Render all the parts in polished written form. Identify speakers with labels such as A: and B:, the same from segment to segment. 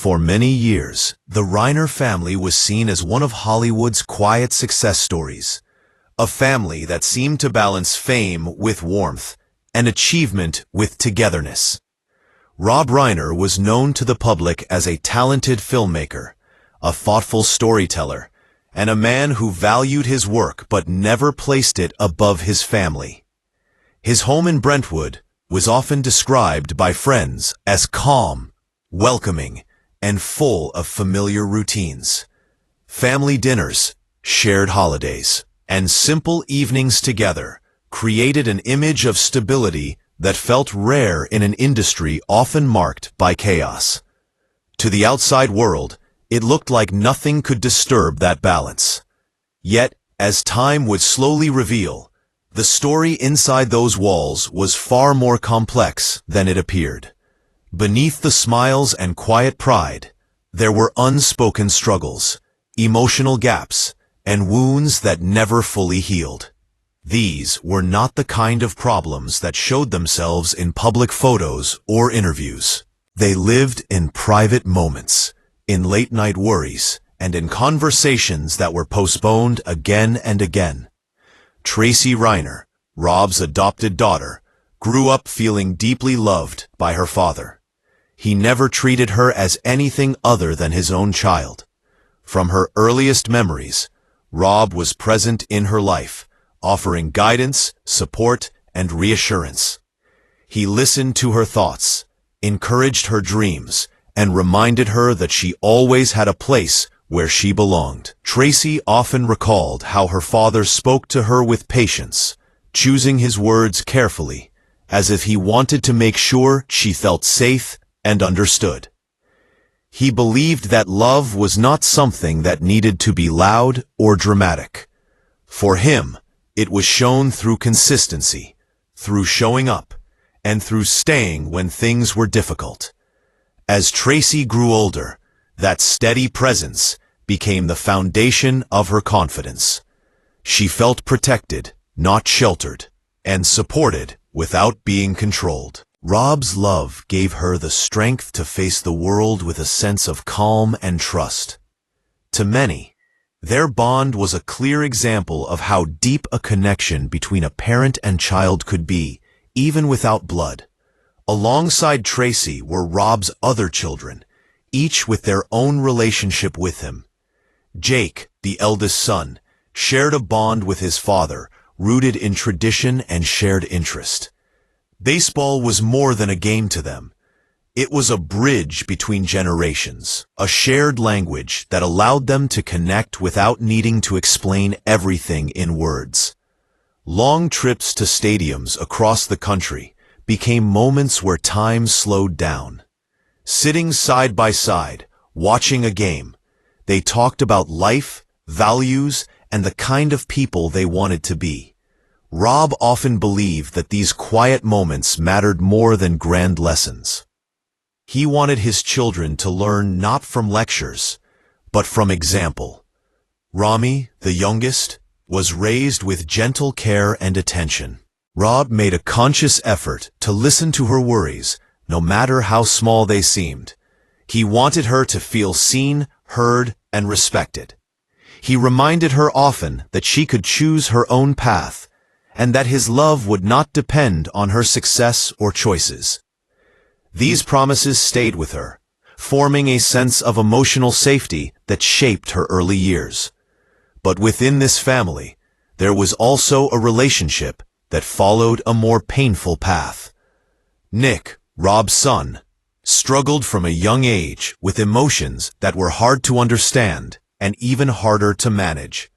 A: For many years, the Reiner family was seen as one of Hollywood's quiet success stories. A family that seemed to balance fame with warmth and achievement with togetherness. Rob Reiner was known to the public as a talented filmmaker, a thoughtful storyteller, and a man who valued his work but never placed it above his family. His home in Brentwood was often described by friends as calm, welcoming, and full of familiar routines. Family dinners, shared holidays, and simple evenings together created an image of stability that felt rare in an industry often marked by chaos. To the outside world, it looked like nothing could disturb that balance. Yet, as time would slowly reveal, the story inside those walls was far more complex than it appeared. Beneath the smiles and quiet pride, there were unspoken struggles, emotional gaps, and wounds that never fully healed. These were not the kind of problems that showed themselves in public photos or interviews. They lived in private moments, in late-night worries, and in conversations that were postponed again and again. Tracy Reiner, Rob's adopted daughter, grew up feeling deeply loved by her father. He never treated her as anything other than his own child. From her earliest memories, Rob was present in her life, offering guidance, support, and reassurance. He listened to her thoughts, encouraged her dreams, and reminded her that she always had a place where she belonged. Tracy often recalled how her father spoke to her with patience, choosing his words carefully, as if he wanted to make sure she felt safe and understood. He believed that love was not something that needed to be loud or dramatic. For him, it was shown through consistency, through showing up, and through staying when things were difficult. As Tracy grew older, that steady presence became the foundation of her confidence. She felt protected, not sheltered, and supported without being controlled. Rob's love gave her the strength to face the world with a sense of calm and trust. To many, their bond was a clear example of how deep a connection between a parent and child could be, even without blood. Alongside Tracy were Rob's other children, each with their own relationship with him. Jake, the eldest son, shared a bond with his father, rooted in tradition and shared interest. Baseball was more than a game to them. It was a bridge between generations, a shared language that allowed them to connect without needing to explain everything in words. Long trips to stadiums across the country became moments where time slowed down. Sitting side by side, watching a game, they talked about life, values, and the kind of people they wanted to be. Rob often believed that these quiet moments mattered more than grand lessons. He wanted his children to learn not from lectures, but from example. Rami, the youngest, was raised with gentle care and attention. Rob made a conscious effort to listen to her worries, no matter how small they seemed. He wanted her to feel seen, heard, and respected. He reminded her often that she could choose her own path, and that his love would not depend on her success or choices. These promises stayed with her, forming a sense of emotional safety that shaped her early years. But within this family, there was also a relationship that followed a more painful path. Nick, Rob's son, struggled from a young age with emotions that were hard to understand and even harder to manage.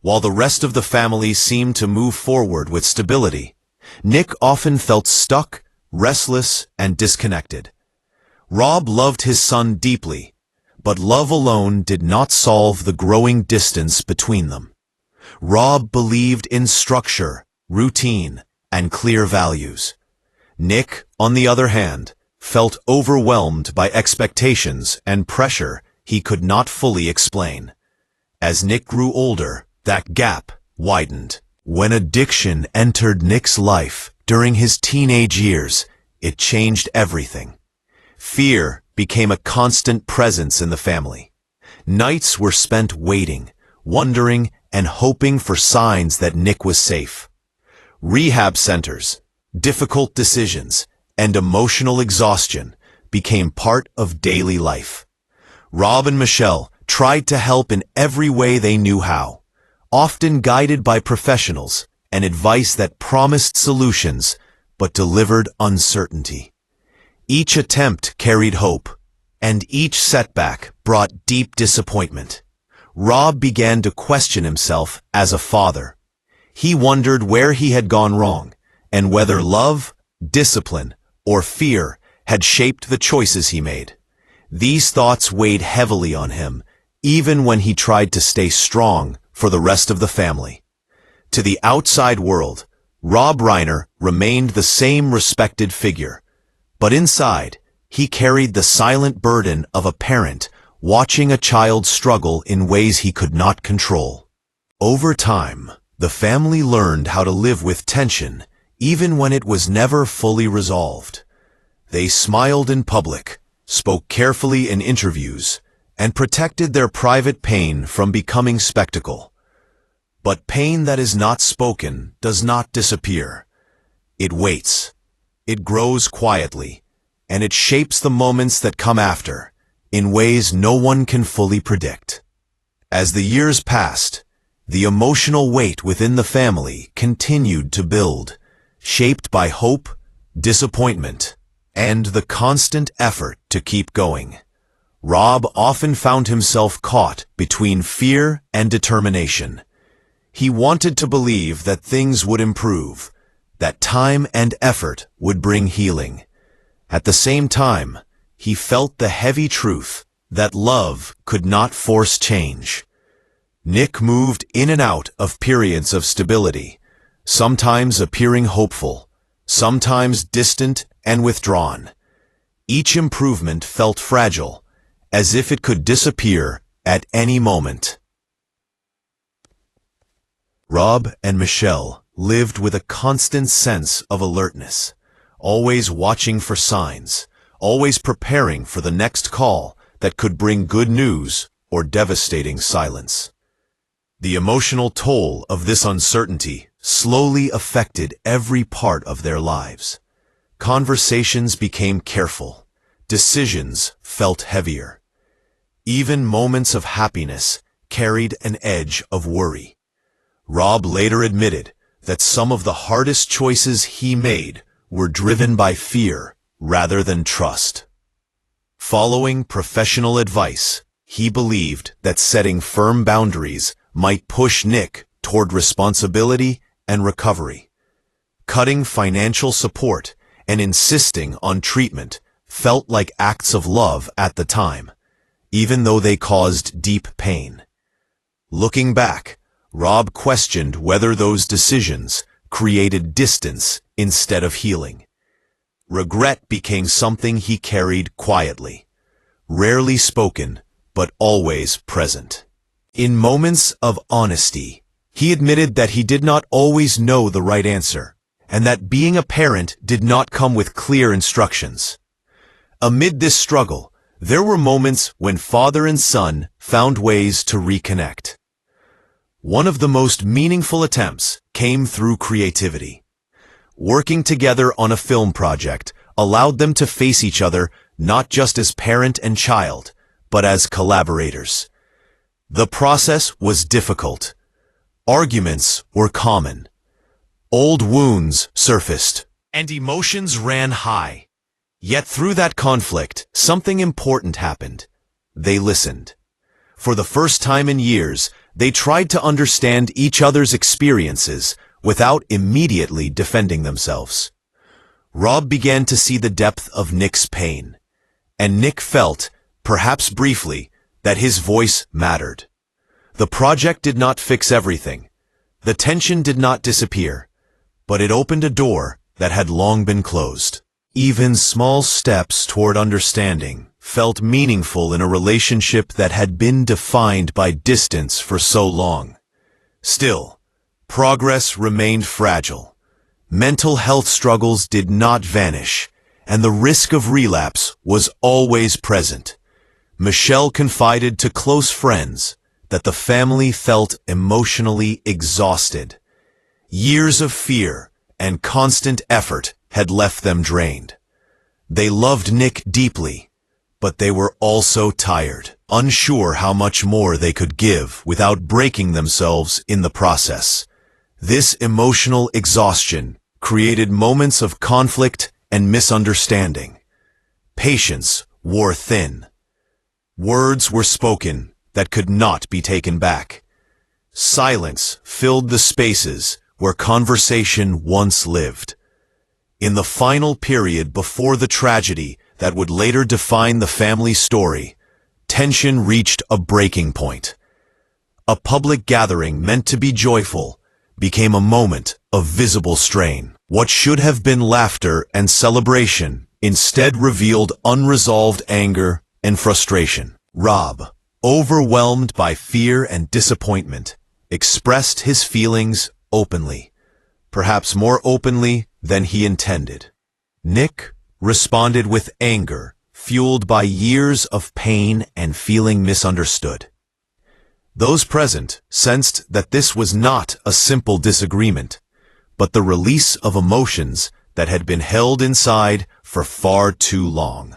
A: While the rest of the family seemed to move forward with stability, Nick often felt stuck, restless, and disconnected. Rob loved his son deeply, but love alone did not solve the growing distance between them. Rob believed in structure, routine, and clear values. Nick, on the other hand, felt overwhelmed by expectations and pressure he could not fully explain. As Nick grew older, that gap widened. When addiction entered Nick's life during his teenage years, it changed everything. Fear, became a constant presence in the family. Nights were spent waiting, wondering, and hoping for signs that Nick was safe. Rehab centers, difficult decisions, and emotional exhaustion became part of daily life. Rob and Michelle tried to help in every way they knew how, often guided by professionals and advice that promised solutions but delivered uncertainty. Each attempt carried hope, and each setback brought deep disappointment. Rob began to question himself as a father. He wondered where he had gone wrong, and whether love, discipline, or fear had shaped the choices he made. These thoughts weighed heavily on him, even when he tried to stay strong for the rest of the family. To the outside world, Rob Reiner remained the same respected figure, but inside, he carried the silent burden of a parent watching a child struggle in ways he could not control. Over time, the family learned how to live with tension, even when it was never fully resolved. They smiled in public, spoke carefully in interviews, and protected their private pain from becoming spectacle. But pain that is not spoken does not disappear. It waits. It grows quietly, and it shapes the moments that come after, in ways no one can fully predict. As the years passed, the emotional weight within the family continued to build, shaped by hope, disappointment, and the constant effort to keep going. Rob often found himself caught between fear and determination. He wanted to believe that things would improve, that time and effort would bring healing. At the same time, he felt the heavy truth that love could not force change. Nick moved in and out of periods of stability, sometimes appearing hopeful, sometimes distant and withdrawn. Each improvement felt fragile, as if it could disappear at any moment. Rob and Michelle lived with a constant sense of alertness, always watching for signs, always preparing for the next call that could bring good news or devastating silence. The emotional toll of this uncertainty slowly affected every part of their lives. Conversations became careful. Decisions felt heavier. Even moments of happiness carried an edge of worry. Rob later admitted that some of the hardest choices he made were driven by fear rather than trust. Following professional advice, he believed that setting firm boundaries might push Nick toward responsibility and recovery. Cutting financial support and insisting on treatment felt like acts of love at the time, even though they caused deep pain. Looking back, Rob questioned whether those decisions created distance instead of healing. Regret became something he carried quietly, rarely spoken, but always present. In moments of honesty, he admitted that he did not always know the right answer, and that being a parent did not come with clear instructions. Amid this struggle, there were moments when father and son found ways to reconnect. One of the most meaningful attempts came through creativity. Working together on a film project allowed them to face each other not just as parent and child, but as collaborators. The process was difficult. Arguments were common. Old wounds surfaced, and emotions ran high. Yet through that conflict, something important happened. They listened. For the first time in years, they tried to understand each other's experiences without immediately defending themselves. Rob began to see the depth of Nick's pain, and Nick felt, perhaps briefly, that his voice mattered. The project did not fix everything. The tension did not disappear, but it opened a door that had long been closed. Even small steps toward understanding felt meaningful in a relationship that had been defined by distance for so long. Still, progress remained fragile. Mental health struggles did not vanish, and the risk of relapse was always present. Michelle confided to close friends that the family felt emotionally exhausted. Years of fear and constant effort had left them drained. They loved Nick deeply, but they were also tired, unsure how much more they could give without breaking themselves in the process. This emotional exhaustion created moments of conflict and misunderstanding. Patience wore thin. Words were spoken that could not be taken back. Silence filled the spaces where conversation once lived. In the final period before the tragedy that would later define the family's story, tension reached a breaking point. A public gathering meant to be joyful became a moment of visible strain. What should have been laughter and celebration instead revealed unresolved anger and frustration. Rob, overwhelmed by fear and disappointment, expressed his feelings openly, perhaps more openly than he intended. Nick responded with anger, fueled by years of pain and feeling misunderstood. Those present sensed that this was not a simple disagreement, but the release of emotions that had been held inside for far too long.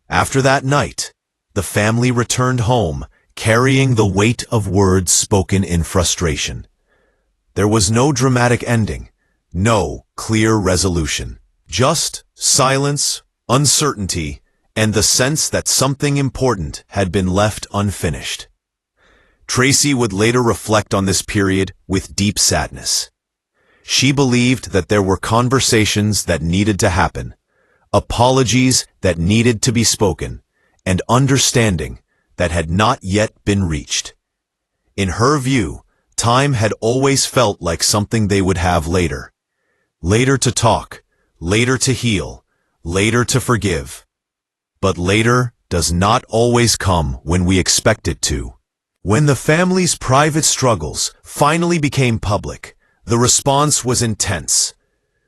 A: After that night, the family returned home, carrying the weight of words spoken in frustration. There was no dramatic ending, no clear resolution, just silence, uncertainty, and the sense that something important had been left unfinished. Tracy would later reflect on this period with deep sadness. She believed that there were conversations that needed to happen, apologies that needed to be spoken, and understanding that had not yet been reached. In her view, time had always felt like something they would have later. Later to talk, later to heal, later to forgive. But later does not always come when we expect it to. When the family's private struggles finally became public, the response was intense.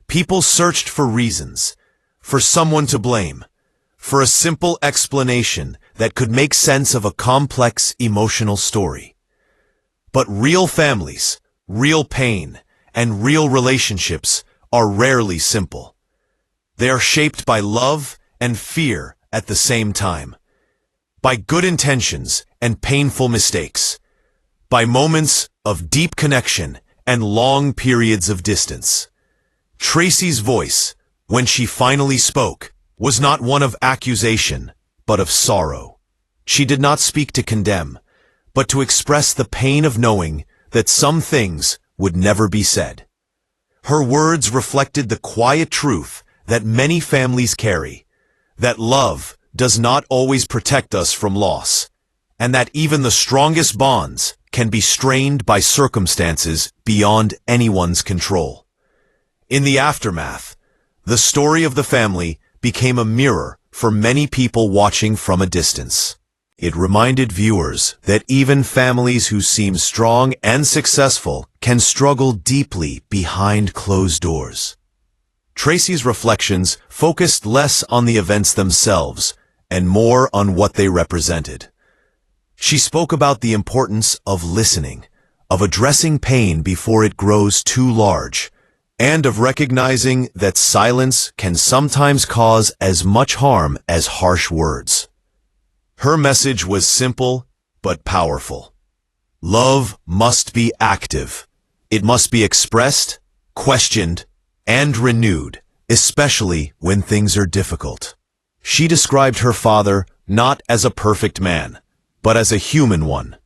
A: People searched for reasons, for someone to blame, for a simple explanation that could make sense of a complex emotional story. But real families, real pain, and real relationships are rarely simple. They are shaped by love and fear at the same time, by good intentions and painful mistakes, by moments of deep connection and long periods of distance. Tracy's voice, when she finally spoke, was not one of accusation, but of sorrow. She did not speak to condemn, but to express the pain of knowing that some things would never be said. Her words reflected the quiet truth that many families carry, that love does not always protect us from loss, and that even the strongest bonds can be strained by circumstances beyond anyone's control. In the aftermath, the story of the family became a mirror for many people watching from a distance. It reminded viewers that even families who seem strong and successful can struggle deeply behind closed doors. Tracy's reflections focused less on the events themselves and more on what they represented. She spoke about the importance of listening, of addressing pain before it grows too large, and of recognizing that silence can sometimes cause as much harm as harsh words. Her message was simple but powerful. Love must be active. It must be expressed, questioned, and renewed, especially when things are difficult. She described her father not as a perfect man, but as a human one.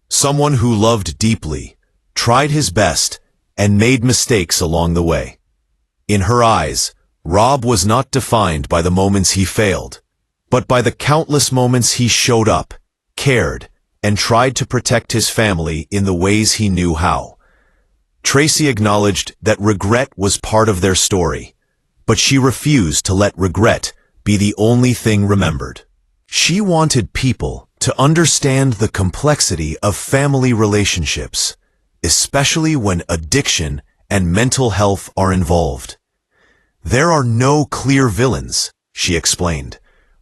A: Someone who loved deeply, tried his best, and made mistakes along the way. In her eyes, Rob was not defined by the moments he failed, but by the countless moments he showed up, cared, and tried to protect his family in the ways he knew how. Tracy acknowledged that regret was part of their story, but she refused to let regret be the only thing remembered. She wanted people to understand the complexity of family relationships, especially when addiction and mental health are involved. There are no clear villains, she explained.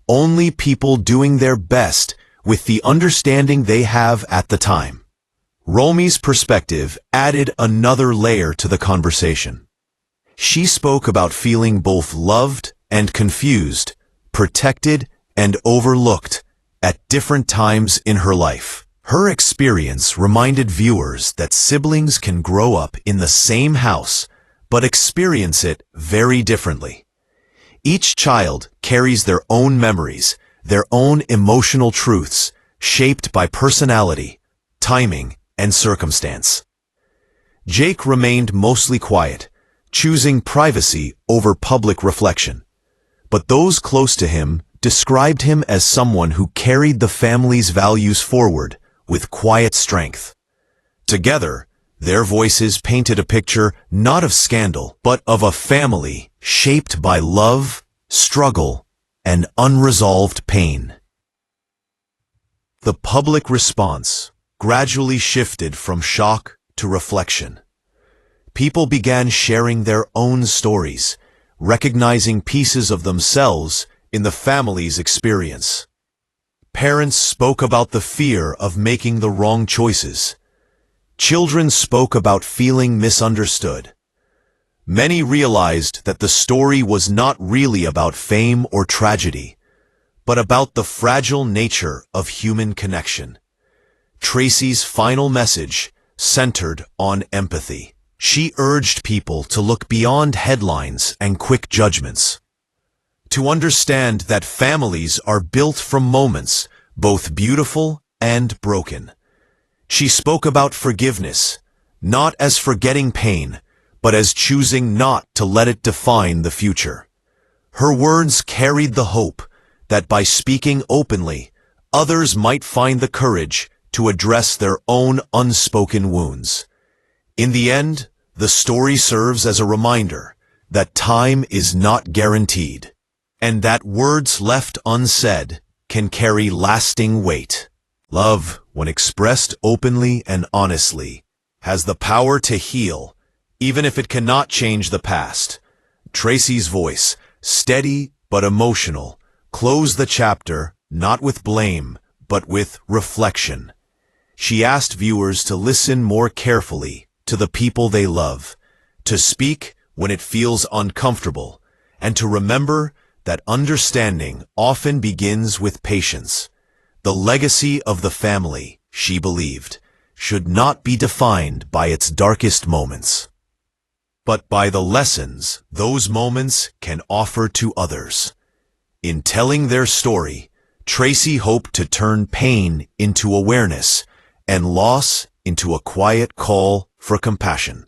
A: Only people doing their best with the understanding they have at the time. Romy's perspective added another layer to the conversation. She spoke about feeling both loved and confused, protected and overlooked at different times in her life. Her experience reminded viewers that siblings can grow up in the same house but experience it very differently. Each child carries their own memories, their own emotional truths, shaped by personality, timing, and circumstance. Jake remained mostly quiet, choosing privacy over public reflection. But those close to him described him as someone who carried the family's values forward with quiet strength. Together, their voices painted a picture not of scandal, but of a family shaped by love, struggle, and unresolved pain. The public response gradually shifted from shock to reflection. People began sharing their own stories, recognizing pieces of themselves in the family's experience. Parents spoke about the fear of making the wrong choices. Children spoke about feeling misunderstood. Many realized that the story was not really about fame or tragedy, but about the fragile nature of human connection. Tracy's final message centered on empathy. She urged people to look beyond headlines and quick judgments, to understand that families are built from moments, both beautiful and broken. She spoke about forgiveness, not as forgetting pain, but as choosing not to let it define the future. Her words carried the hope that by speaking openly, others might find the courage to address their own unspoken wounds. In the end, the story serves as a reminder that time is not guaranteed, and that words left unsaid can carry lasting weight. Love, when expressed openly and honestly, has the power to heal, even if it cannot change the past. Tracy's voice, steady but emotional, closed the chapter not with blame, but with reflection. She asked viewers to listen more carefully to the people they love, to speak when it feels uncomfortable, and to remember that understanding often begins with patience. The legacy of the family, she believed, should not be defined by its darkest moments, but by the lessons those moments can offer to others. In telling their story, Tracy hoped to turn pain into awareness and loss into a quiet call for compassion.